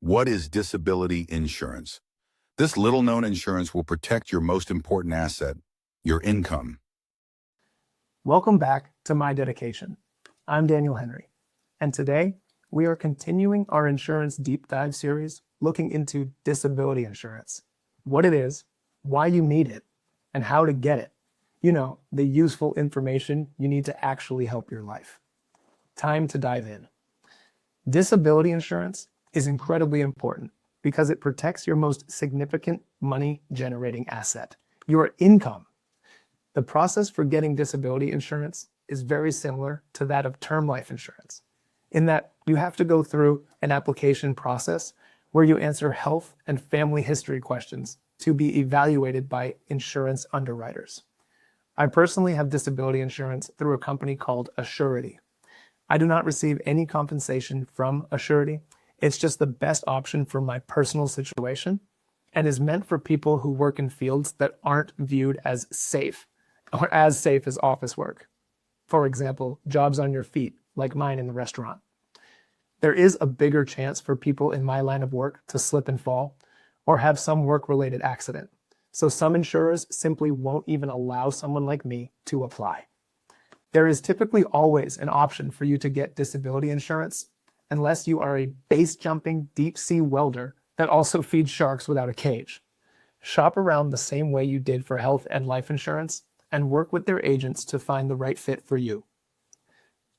What is disability insurance? This little-known insurance will protect your most important asset, your income. Welcome back to My Dedication. I'm Daniel Henry, and today we are continuing our insurance deep dive series looking into disability insurance, what it is, why you need it, and how to get it. You know, the useful information you need to actually help your life. Time to dive in. Disability insurance is incredibly important because it protects your most significant money-generating asset, your income. The process for getting disability insurance is very similar to that of term life insurance, in that you have to go through an application process where you answer health and family history questions to be evaluated by insurance underwriters. I personally have disability insurance through a company called Assurity. I do not receive any compensation from Assurity. It's just the best option for my personal situation and is meant for people who work in fields that aren't viewed as safe or as safe as office work. For example, jobs on your feet, like mine in the restaurant. There is a bigger chance for people in my line of work to slip and fall or have some work-related accident. So some insurers simply won't even allow someone like me to apply. There is typically always an option for you to get disability insurance unless you are a base-jumping deep-sea welder that also feeds sharks without a cage. Shop around the same way you did for health and life insurance and work with their agents to find the right fit for you.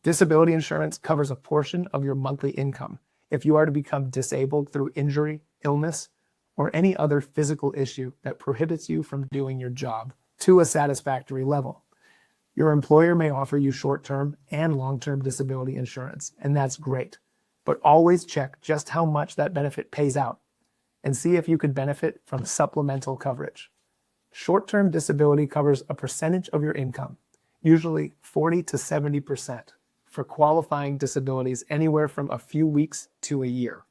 Disability insurance covers a portion of your monthly income if you are to become disabled through injury, illness, or any other physical issue that prohibits you from doing your job to a satisfactory level. Your employer may offer you short-term and long-term disability insurance, and that's great. But always check just how much that benefit pays out and see if you could benefit from supplemental coverage. Short-term disability covers a percentage of your income, usually 40 to 70%, for qualifying disabilities anywhere from a few weeks to a year.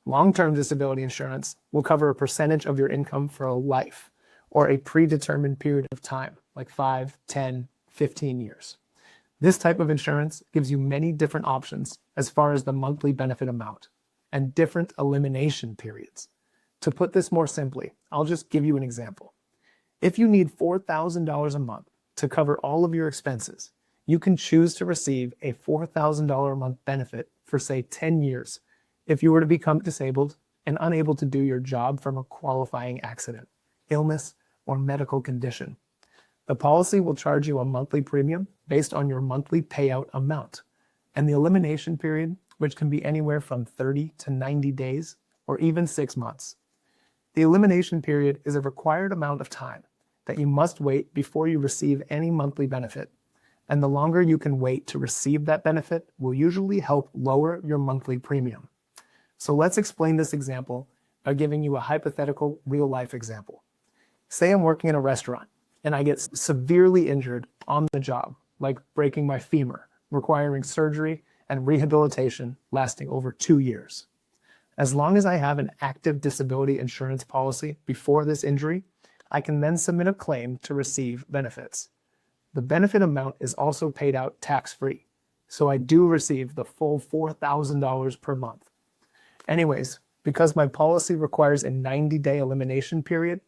Long-term disability insurance will cover a percentage of your income for a life or a predetermined period of time, like 5, 10, 15 years. This type of insurance gives you many different options as far as the monthly benefit amount and different elimination periods. To put this more simply, I'll just give you an example. If you need $4,000 a month to cover all of your expenses, you can choose to receive a $4,000 a month benefit for, say, 10 years if you were to become disabled and unable to do your job from a qualifying accident, illness, or medical condition. The policy will charge you a monthly premium based on your monthly payout amount, and the elimination period, which can be anywhere from 30 to 90 days or even 6 months. The elimination period is a required amount of time that you must wait before you receive any monthly benefit, and the longer you can wait to receive that benefit will usually help lower your monthly premium. So let's explain this example by giving you a hypothetical real-life example. Say I'm working in a restaurant and I get severely injured on the job, like breaking my femur, requiring surgery and rehabilitation lasting over 2 years. As long as I have an active disability insurance policy before this injury, I can then submit a claim to receive benefits. The benefit amount is also paid out tax-free, so I do receive the full $4,000 per month. Anyways, because my policy requires a 90-day elimination period,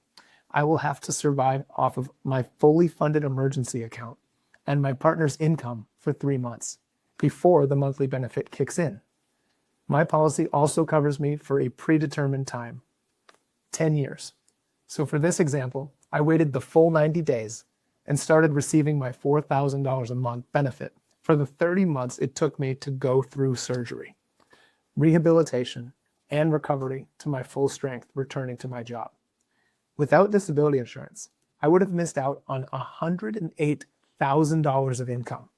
I will have to survive off of my fully funded emergency account and my partner's income for 3 months before the monthly benefit kicks in. My policy also covers me for a predetermined time, 10 years. So for this example, I waited the full 90 days and started receiving my $4,000 a month benefit for the 30 months it took me to go through surgery, rehabilitation, and recovery to my full strength returning to my job. Without disability insurance, I would have missed out on $108,000 of income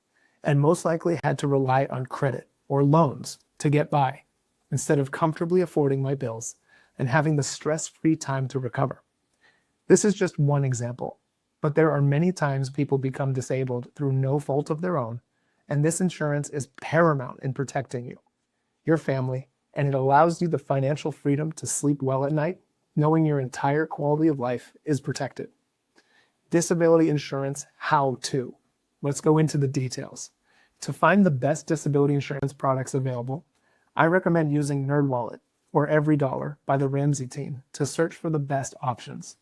and most likely had to rely on credit or loans to get by instead of comfortably affording my bills and having the stress-free time to recover. This is just one example, but there are many times people become disabled through no fault of their own, and this insurance is paramount in protecting you, your family, and it allows you the financial freedom to sleep well at night, knowing your entire quality of life is protected. Disability insurance how-to. Let's go into the details. To find the best disability insurance products available, I recommend using NerdWallet, or Every Dollar by the Ramsey team to search for the best options.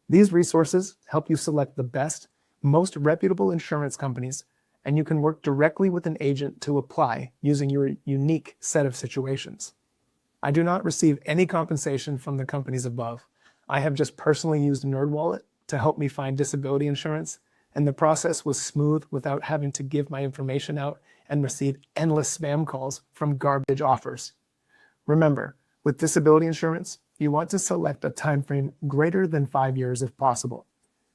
These resources help you select the best, most reputable insurance companies, and you can work directly with an agent to apply using your unique set of situations. I do not receive any compensation from the companies above. I have just personally used NerdWallet to help me find disability insurance, and the process was smooth without having to give my information out and receive endless spam calls from garbage offers. Remember, with disability insurance, you want to select a time frame greater than 5 years if possible,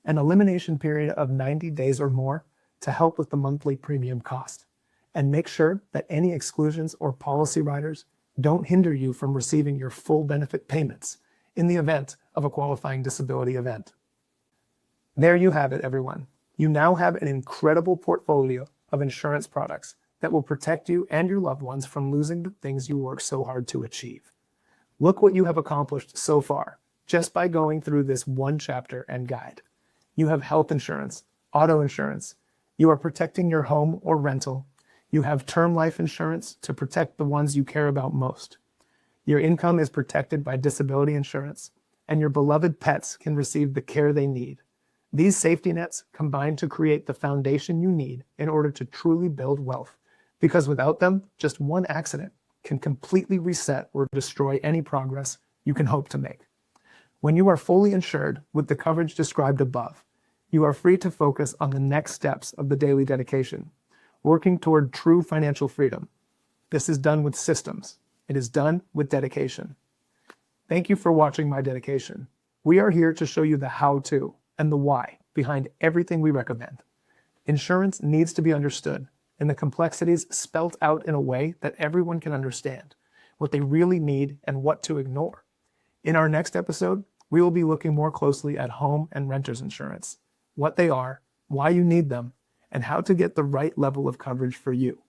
an elimination period of 90 days or more to help with the monthly premium cost, and make sure that any exclusions or policy riders don't hinder you from receiving your full benefit payments in the event of a qualifying disability event. There you have it, everyone. You now have an incredible portfolio of insurance products that will protect you and your loved ones from losing the things you work so hard to achieve. Look what you have accomplished so far just by going through this one chapter and guide. You have health insurance, auto insurance. You are protecting your home or rental. You have term life insurance to protect the ones you care about most. Your income is protected by disability insurance, and your beloved pets can receive the care they need. These safety nets combine to create the foundation you need in order to truly build wealth, because without them, just one accident can completely reset or destroy any progress you can hope to make. When you are fully insured with the coverage described above, you are free to focus on the next steps of the daily dedication, working toward true financial freedom. This is done with systems. It is done with dedication. Thank you for watching My Dedication. We are here to show you the how-to and the why behind everything we recommend. Insurance needs to be understood, and the complexities spelt out in a way that everyone can understand, what they really need and what to ignore. In our next episode, we will be looking more closely at home and renters insurance, what they are, why you need them, and how to get the right level of coverage for you.